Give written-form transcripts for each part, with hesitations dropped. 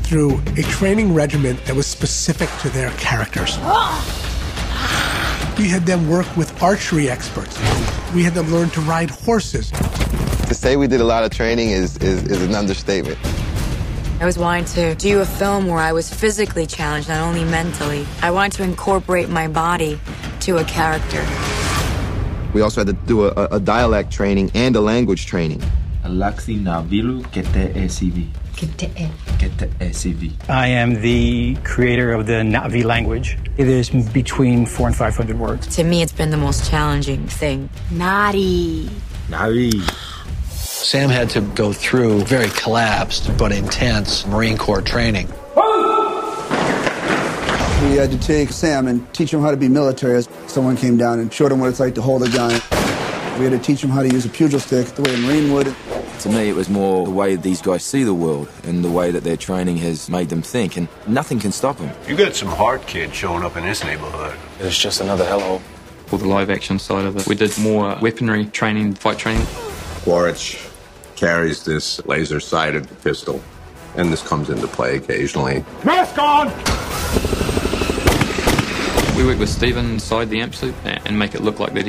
through a training regimen that was specific to their characters. We had them work with archery experts. We had them learn to ride horses. To say we did a lot of training is an understatement. I was wanting to do a film where I was physically challenged, not only mentally. I wanted to incorporate my body to a character. We also had to do a dialect training and a language training. Alaxi Navilu Kete ECV. Kete ECV. I am the creator of the Na'vi language. It is between 400 and 500 words. To me, it's been the most challenging thing. Nari. Navi. Sam had to go through very collapsed but intense Marine Corps training. We had to take Sam and teach him how to be military. Someone came down and showed him what it's like to hold a gun. We had to teach him how to use a pugil stick the way a Marine would. To me, it was more the way these guys see the world and the way that their training has made them think, and nothing can stop them. You got some hard kids showing up in this neighborhood. It's just another hellhole. For the live action side of it, we did more weaponry training, fight training. Quaritch carries this laser-sighted pistol, and this comes into play occasionally. Mask on! We worked with Stephen inside the amp suit and make it look like that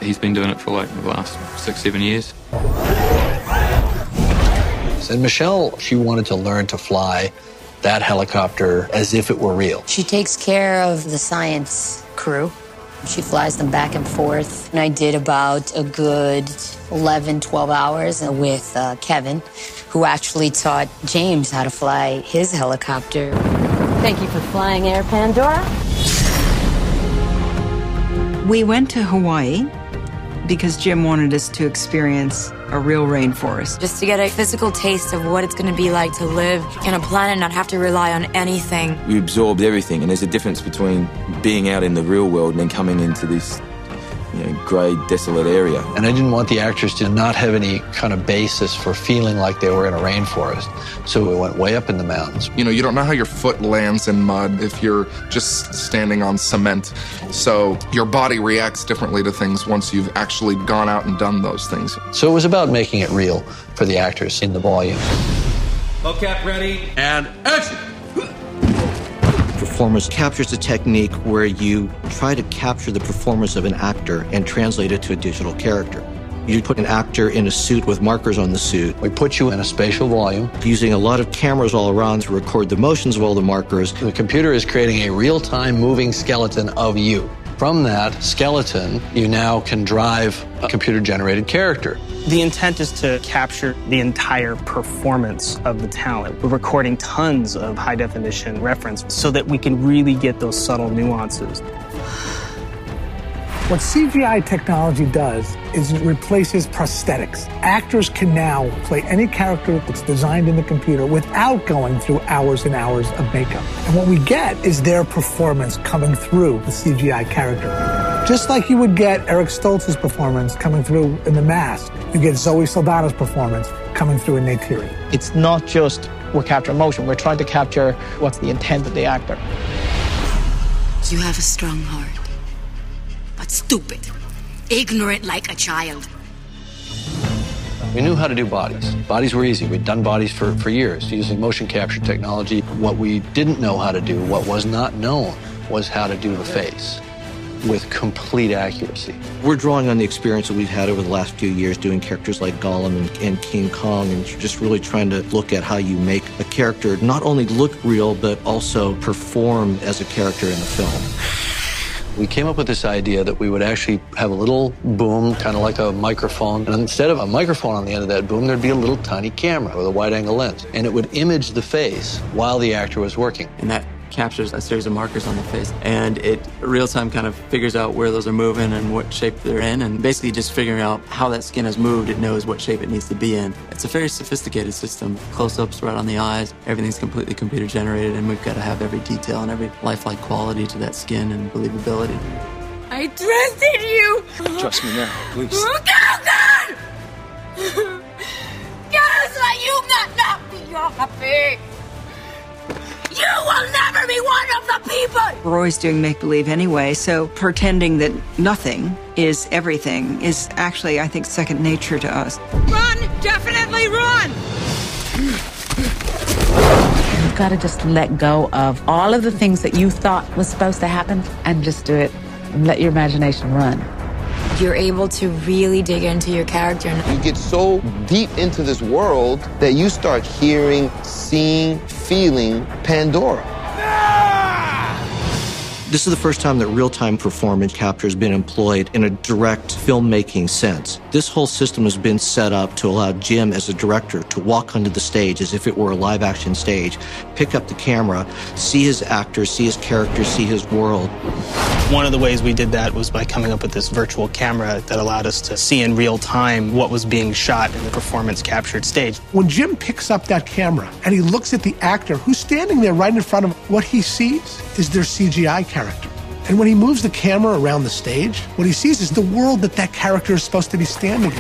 he's been doing it for like the last 6-7 years. And Michelle, she wanted to learn to fly that helicopter as if it were real. She takes care of the science crew. She flies them back and forth. And I did about a good 11, 12 hours with Kevin, who actually taught James how to fly his helicopter. Thank you for flying Air Pandora. We went to Hawaii because Jim wanted us to experience a real rainforest. Just to get a physical taste of what it's going to be like to live in a planet and not have to rely on anything. We absorbed everything, and there's a difference between being out in the real world and then coming into this grey, desolate area. And I didn't want the actors to not have any kind of basis for feeling like they were in a rainforest. So we went way up in the mountains. You know, you don't know how your foot lands in mud if you're just standing on cement. So your body reacts differently to things once you've actually gone out and done those things. So it was about making it real for the actors in the volume. Mocap ready, and action! Performance captures a technique where you try to capture the performance of an actor and translate it to a digital character. You put an actor in a suit with markers on the suit. We put you in a spatial volume. Using a lot of cameras all around to record the motions of all the markers. The computer is creating a real-time moving skeleton of you. From that skeleton, you now can drive a computer-generated character. The intent is to capture the entire performance of the talent. We're recording tons of high-definition reference so that we can really get those subtle nuances. What CGI technology does is it replaces prosthetics. Actors can now play any character that's designed in the computer without going through hours and hours of makeup. And what we get is their performance coming through the CGI character. Just like you would get Eric Stoltz's performance coming through in The Mask, you get Zoe Saldana's performance coming through in Neytiri. It's not just we're capturing emotion, we're trying to capture what's the intent of the actor. You have a strong heart, but stupid, ignorant like a child. We knew how to do bodies. Bodies were easy. We'd done bodies for years using motion capture technology. What we didn't know how to do, what was not known, was how to do the face with complete accuracy. We're drawing on the experience that we've had over the last few years doing characters like Gollum and King Kong, and just really trying to look at how you make a character not only look real, but also perform as a character in the film. We came up with this idea that we would actually have a little boom, kind of like a microphone, and instead of a microphone on the end of that boom, there'd be a little tiny camera with a wide-angle lens, and it would image the face while the actor was working. And that captures a series of markers on the face, and it real-time kind of figures out where those are moving and what shape they're in, and basically just figuring out how that skin has moved, it knows what shape it needs to be in. It's a very sophisticated system. Close-ups right on the eyes, everything's completely computer-generated, and we've got to have every detail and every lifelike quality to that skin and believability. I trusted you! Trust me now, please. Oh, God! Guys like you not be your happy! You will never be one of the people! We're always doing make-believe anyway, so pretending that nothing is everything is actually, I think, second nature to us. Run! Definitely run! We've got to just let go of all of the things that you thought was supposed to happen and just do it and let your imagination run. You're able to really dig into your character. You get so deep into this world that you start hearing, seeing, feeling Pandora. This is the first time that real-time performance capture has been employed in a direct filmmaking sense. This whole system has been set up to allow Jim, as a director, to walk onto the stage as if it were a live-action stage, pick up the camera, see his actors, see his characters, see his world. One of the ways we did that was by coming up with this virtual camera that allowed us to see in real time what was being shot in the performance captured stage. When Jim picks up that camera and he looks at the actor who's standing there right in front of him, what he sees is their CGI character. And when he moves the camera around the stage, what he sees is the world that that character is supposed to be standing in.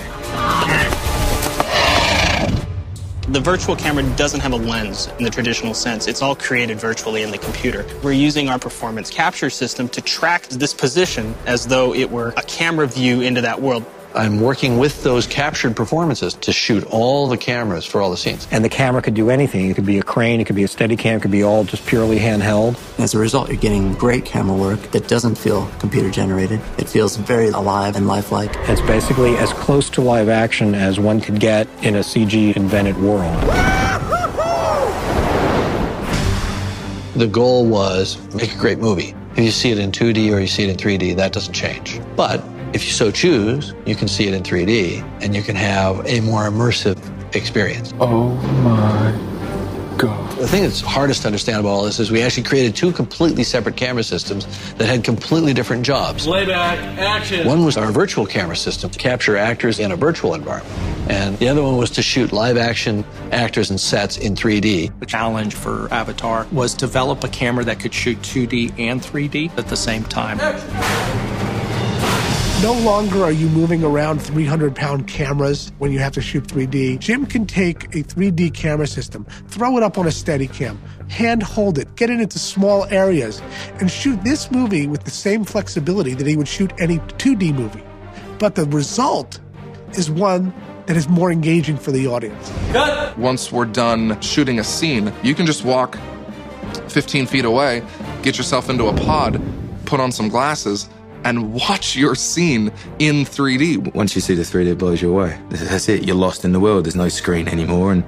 The virtual camera doesn't have a lens in the traditional sense. It's all created virtually in the computer. We're using our performance capture system to track this position as though it were a camera view into that world. I'm working with those captured performances to shoot all the cameras for all the scenes. And the camera could do anything. It could be a crane, it could be a Steadicam, it could be all just purely handheld. As a result, you're getting great camera work that doesn't feel computer generated. It feels very alive and lifelike. It's basically as close to live action as one could get in a CG invented world. The goal was make a great movie. If you see it in 2D or you see it in 3D, that doesn't change. But if you so choose, you can see it in 3D and you can have a more immersive experience. Oh my God. The thing that's hardest to understand about all this is we actually created two completely separate camera systems that had completely different jobs. Playback, action. One was our virtual camera system to capture actors in a virtual environment. And the other one was to shoot live action actors and sets in 3D. The challenge for Avatar was develop a camera that could shoot 2D and 3D at the same time. No longer are you moving around 300-pound cameras when you have to shoot 3D. Jim can take a 3D camera system, throw it up on a Steadicam, hand hold it, get it into small areas, and shoot this movie with the same flexibility that he would shoot any 2D movie. But the result is one that is more engaging for the audience. Cut! Once we're done shooting a scene, you can just walk 15 feet away, get yourself into a pod, put on some glasses, and watch your scene in 3D. Once you see the 3D, it blows you away. That's it. You're lost in the world. There's no screen anymore. And